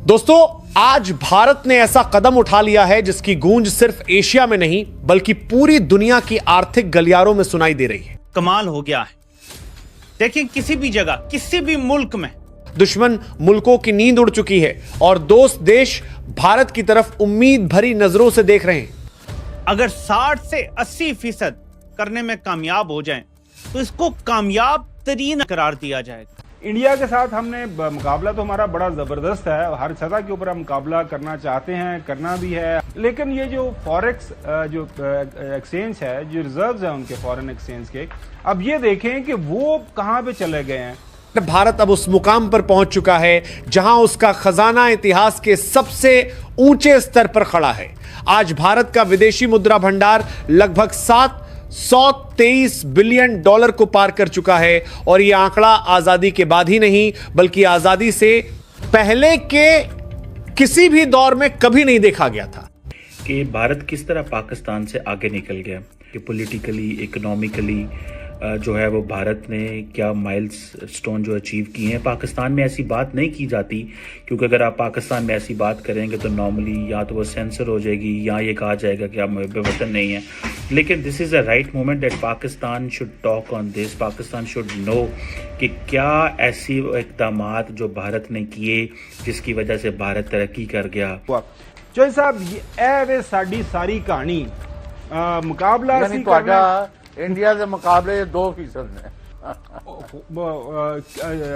दोस्तों, आज भारत ने ऐसा कदम उठा लिया है जिसकी गूंज सिर्फ एशिया में नहीं बल्कि पूरी दुनिया की आर्थिक गलियारों में सुनाई दे रही है। कमाल हो गया है। देखिए, किसी भी जगह, किसी भी मुल्क में दुश्मन मुल्कों की नींद उड़ चुकी है और दोस्त देश भारत की तरफ उम्मीद भरी नजरों से देख रहे हैं। अगर 60 से 80% करने में कामयाब हो जाएं, तो इसको कामयाब तरीन करार दिया जाएगा। इंडिया के साथ हमने मुकाबला तो हमारा बड़ा ज़बरदस्त है, हर सतह के ऊपर हम मुकाबला करना चाहते हैं, करना भी है। लेकिन ये जो फॉरेक्स जो एक्सचेंज है, जो रिजर्व्स हैं उनके फॉरेन एक्सचेंज के, अब ये देखें कि वो कहाँ पे चले गए हैं। भारत अब उस मुकाम पर पहुंच चुका है जहां उसका खजाना इतिहास के सबसे ऊंचे स्तर पर खड़ा है। आज भारत का विदेशी मुद्रा भंडार लगभग 723 बिलियन डॉलर को पार कर चुका है और यह आंकड़ा आजादी के बाद ही नहीं बल्कि आजादी से पहले के किसी भी दौर में कभी नहीं देखा गया था। कि भारत किस तरह पाकिस्तान से आगे निकल गया, कि पॉलिटिकली, इकोनॉमिकली जो है वो भारत ने क्या माइल्स स्टोन जो अचीव किए हैं। पाकिस्तान में ऐसी बात नहीं की जाती, क्योंकि अगर आप पाकिस्तान में ऐसी बात करेंगे तो नॉर्मली या तो वो सेंसर हो जाएगी या ये कहा जाएगा कि आप मुहब्बे वतन नहीं है। लेकिन this is a right moment that Pakistan should talk on this. Pakistan should know कि क्या ऐसी इकदाम जो भारत ने किए जिसकी वजह से भारत तरक्की कर गया। चौधरी साहब, ये साड़ी सारी कहानी मुकाबला इंडिया के मुकाबले 2% ने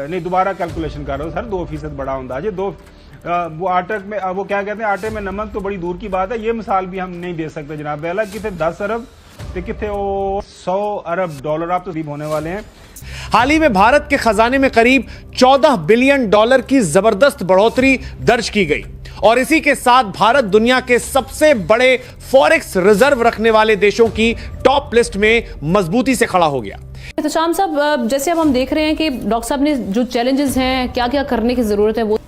नहीं, दोबारा कैलकुलेशन कर रहा हूँ सर, 2% बड़ा होता है। वो आटे में, वो क्या कहते हैं, आटे में नमक तो बड़ी दूर की बात है। ये मिसाल भी हम नहीं दे सकते जनाब। पहला कितने 10 अरब तो कितने 100 अरब डॉलर आप तो करीब होने वाले हैं। हाल ही में भारत के खजाने में करीब 14 बिलियन डॉलर की जबरदस्त बढ़ोतरी दर्ज की गई और इसी के साथ भारत दुनिया के सबसे बड़े फॉरेक्स रिजर्व रखने वाले देशों की टॉप लिस्ट में मजबूती से खड़ा हो गया। तो शाम साहब, जैसे अब हम देख रहे हैं कि डॉक्टर साहब ने जो चैलेंजेस हैं, क्या क्या करने की जरूरत है, वो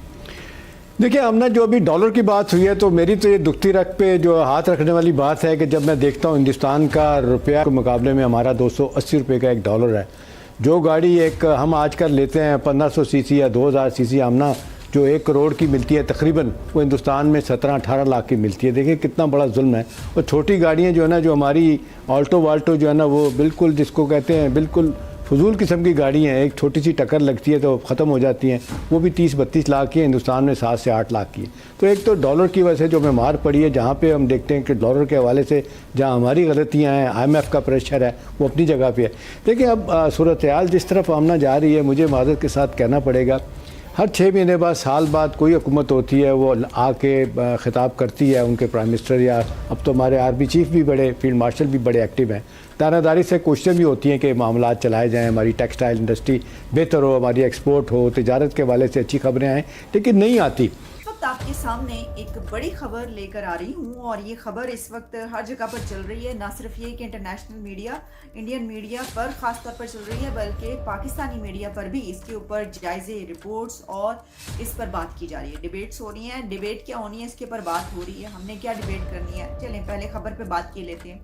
देखिए, हमने जो अभी डॉलर की बात हुई है तो मेरी तो ये दुखती रख पे जो हाथ रखने वाली बात है कि जब मैं देखता हूँ हिंदुस्तान का रुपया के मुकाबले में हमारा 280 रुपये का एक डॉलर है। जो गाड़ी एक हम आजकल लेते हैं 1500 सीसी या 2000 सीसी आमना जो 1 करोड़ की मिलती है तकरीबन, वो हिंदुस्तान में 17-18 लाख की मिलती है। देखिए कितना बड़ा जुल्म है। और छोटी गाड़ियाँ जो है ना, जो हमारी ऑल्टो वाल्टो जो है ना, वो बिल्कुल जिसको कहते हैं बिल्कुल फजूल किस्म की गाड़ी हैं। एक छोटी सी टक्कर लगती है तो ख़त्म हो जाती हैं। वो भी 30-32 लाख की है, हिंदुस्तान में 7 से 8 लाख की है। तो एक तो डॉलर की वजह से जो हमें मार पड़ी है, जहाँ पे हम देखते हैं कि डॉलर के हवाले से जहाँ हमारी गलतियाँ हैं, IMF का प्रेशर है, वो अपनी जगह पे है। देखिए, अब सूरत हाल जिस तरफ आमना जा रही है, मुझे माज़रत के साथ कहना पड़ेगा, हर 6 महीने बाद, साल बाद कोई हुकूमत होती है, वो आके ख़िताब करती है। उनके प्राइम मिनिस्टर या अब तो हमारे आर्मी चीफ भी बड़े, फील्ड मार्शल भी बड़े एक्टिव हैं। दानादारी से कोशिशें भी होती हैं कि मामलात चलाए जाएं, हमारी टेक्सटाइल इंडस्ट्री बेहतर हो, हमारी एक्सपोर्ट हो, तिजारत के हवाले से अच्छी खबरें आएँ, लेकिन नहीं आती। आपके सामने एक बड़ी खबर लेकर आ रही हूँ और ये खबर इस वक्त हर जगह पर चल रही है। ना सिर्फ ये कि इंटरनेशनल मीडिया, इंडियन मीडिया पर खास तौर पर चल रही है, बल्कि पाकिस्तानी मीडिया पर भी इसके ऊपर जायजे रिपोर्ट्स और इस पर बात की जा रही है। डिबेट्स हो रही हैं। डिबेट क्या होनी है, इसके ऊपर बात हो रही है। हमने क्या डिबेट करनी है, चलें पहले खबर पर बात की लेते हैं।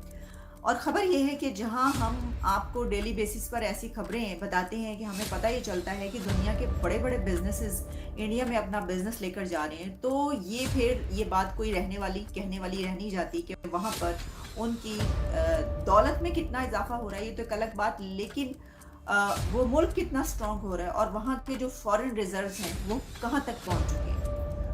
और ख़बर यह है कि जहां हम आपको डेली बेसिस पर ऐसी खबरें बताते हैं कि हमें पता ये चलता है कि दुनिया के बड़े बड़े बिजनेसेस इंडिया में अपना बिजनेस लेकर जा रहे हैं, तो ये फिर ये बात कोई कहने वाली रह नहीं जाती कि वहां पर उनकी दौलत में कितना इजाफा हो रहा है, ये तो एक अलग बात, लेकिन वो मुल्क कितना स्ट्रॉन्ग हो रहा है और वहाँ के जो फॉरेन रिजर्व्स हैं वो कहाँ तक पहुँच चुके हैं।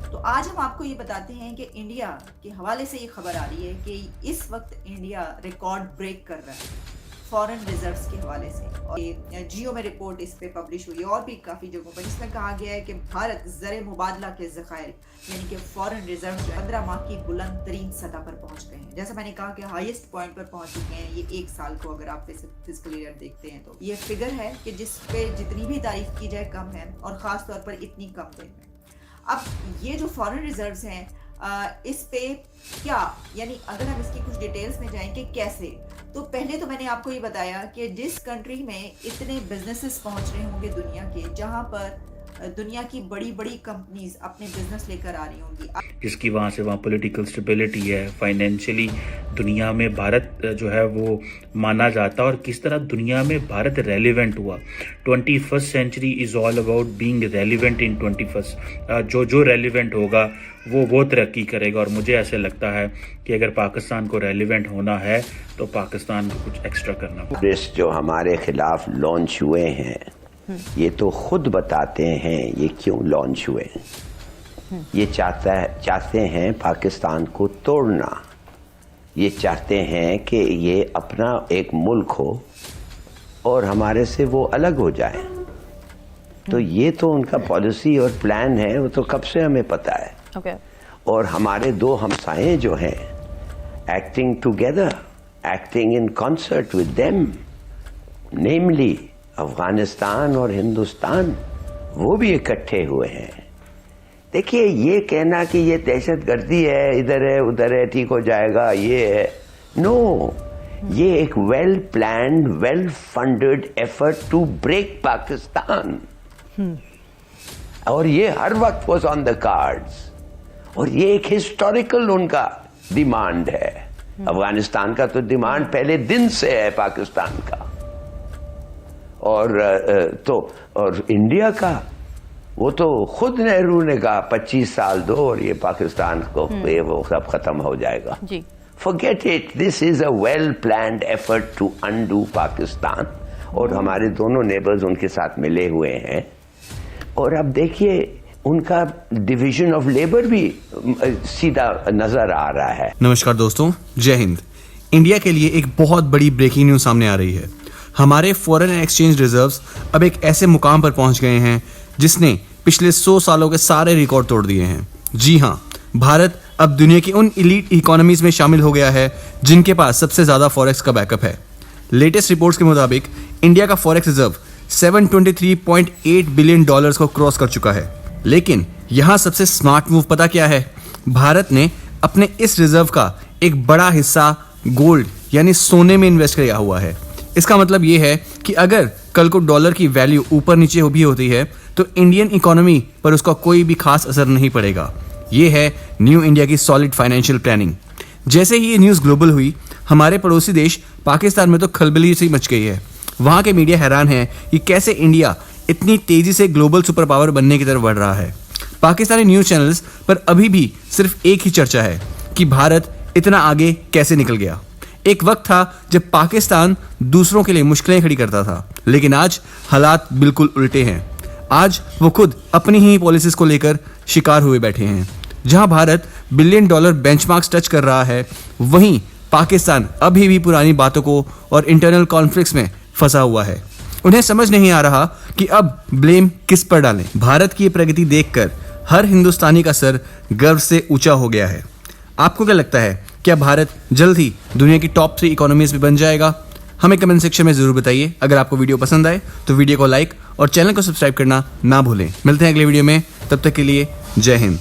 तो आज हम आपको ये बताते हैं कि इंडिया के हवाले से ये खबर आ रही है कि इस वक्त इंडिया रिकॉर्ड ब्रेक कर रहा है फॉरेन रिजर्व्स के हवाले से। और ये जियो में रिपोर्ट इस पे पब्लिश हुई है और भी काफ़ी जगहों पर, जिसमें कहा गया है कि भारत ज़र मुबादला के ज़खायर यानी कि फॉरेन रिजर्व्स 15 माह की बुलंद तरीन सतह पर पहुँच गए हैं। जैसा मैंने कहा कि हाईएस्ट पॉइंट पर पहुँच चुके हैं ये 1 साल को अगर आप फिस्कल ईयर देखते हैं तो ये फिगर है कि जिस पे जितनी भी तारीफ की जाए कम है, और ख़ास तौर पर इतनी कम दिन में। अब ये जो फॉरेन रिजर्व्स हैं, इस पे क्या, यानी अगर हम इसकी कुछ डिटेल्स में जाएं कि कैसे, तो पहले तो मैंने आपको ये बताया कि जिस कंट्री में इतने बिजनेसेस पहुंच रहे होंगे दुनिया के, जहां पर दुनिया की बड़ी बड़ी कंपनीज अपने बिजनेस लेकर आ रही होंगी। जिसकी वहाँ से वहाँ पॉलिटिकल स्टेबिलिटी है, फाइनेंशियली दुनिया में भारत जो है वो माना जाता है, और किस तरह दुनिया में भारत रेलिवेंट हुआ। 21st century is all about being relevant in 21st। जो रेलिवेंट होगा वो तरक्की करेगा। और मुझे ऐसे लगता है कि अगर पाकिस्तान को रेलिवेंट होना है तो पाकिस्तान को कुछ एक्स्ट्रा करना पड़ेगा। टेररिस्ट जो हमारे खिलाफ लॉन्च हुए हैं, ये तो खुद बताते हैं ये क्यों लॉन्च हुए। ये चाहते हैं पाकिस्तान को तोड़ना। ये चाहते हैं कि ये अपना एक मुल्क हो और हमारे से वो अलग हो जाए। तो ये तो उनका पॉलिसी और प्लान है, वो तो कब से हमें पता है। और हमारे दो हमसाये जो हैं, acting together, acting in concert with them, namely Afghanistan और हिंदुस्तान, वो भी इकट्ठे हुए हैं। देखिए, ये कहना कि ये दहशतगर्दी है, इधर है उधर है, ठीक हो जाएगा, ये है, नो, ये एक well planned, well funded effort to break Pakistan, और ये हर वक्त वाज ऑन द कार्ड्स। और ये एक हिस्टोरिकल उनका डिमांड है। अफगानिस्तान का तो डिमांड पहले दिन से है पाकिस्तान का, और इंडिया का वो तो खुद नेहरू ने कहा 25 साल दो और ये पाकिस्तान को ये वो सब खत्म हो जाएगा। Forget it, this is a well planned effort to undo Pakistan. और हमारे दोनों नेबर्स उनके साथ मिले हुए हैं। और अब देखिए, उनका डिवीजन ऑफ लेबर भी सीधा नजर आ रहा है। नमस्कार दोस्तों, जय हिंद। इंडिया के लिए एक बहुत बड़ी ब्रेकिंग न्यूज सामने आ रही है। हमारे फॉरेन एक्सचेंज रिजर्व्स अब एक ऐसे मुकाम पर पहुंच गए हैं जिसने पिछले 100 सालों के सारे रिकॉर्ड तोड़ दिए हैं। जी हां, भारत अब दुनिया की उन इलीट इकोनॉमीज में शामिल हो गया है जिनके पास सबसे ज्यादा फॉरेक्स का बैकअप है। लेटेस्ट रिपोर्ट्स के मुताबिक इंडिया का फॉरेक्स रिजर्व $723.8 बिलियन को क्रॉस कर चुका है। लेकिन यहां सबसे स्मार्ट मूव पता क्या है? भारत ने अपने इस रिजर्व का एक बड़ा हिस्सा गोल्ड यानी सोने में इन्वेस्ट किया हुआ है। इसका मतलब यह है कि अगर कल को डॉलर की वैल्यू ऊपर नीचे भी होती है तो इंडियन इकोनॉमी पर उसका कोई भी खास असर नहीं पड़ेगा। यह है न्यू इंडिया की सॉलिड फाइनेंशियल प्लानिंग। जैसे ही ये न्यूज़ ग्लोबल हुई, हमारे पड़ोसी देश पाकिस्तान में तो खलबली सी मच गई है। वहां के मीडिया हैरान है कि कैसे इंडिया इतनी तेजी से ग्लोबल सुपर पावर बनने की तरफ बढ़ रहा है। पाकिस्तानी न्यूज चैनल्स पर अभी भी सिर्फ एक ही चर्चा है कि भारत इतना आगे कैसे निकल गया। एक वक्त था जब पाकिस्तान दूसरों के लिए मुश्किलें खड़ी करता था, लेकिन आज हालात बिल्कुल उल्टे हैं। आज वो खुद अपनी ही पॉलिसीज को लेकर शिकार हुए बैठे हैं। जहां भारत $बिलियन बेंचमार्क्स टच कर रहा है, वहीं पाकिस्तान अभी भी पुरानी बातों को और इंटरनल कॉन्फ्लिक्ट्स में फंसा हुआ है। उन्हें समझ नहीं आ रहा कि अब ब्लेम किस पर डालें। भारत की प्रगति देखकर हर हिंदुस्तानी का सर गर्व से ऊंचा हो गया है। आपको क्या लगता है, क्या भारत जल्द ही दुनिया की टॉप 3 इकोनॉमीज में बन जाएगा? हमें कमेंट सेक्शन में जरूर बताइए। अगर आपको वीडियो पसंद आए तो वीडियो को लाइक और चैनल को सब्सक्राइब करना ना भूलें। मिलते हैं अगले वीडियो में, तब तक के लिए जय हिंद।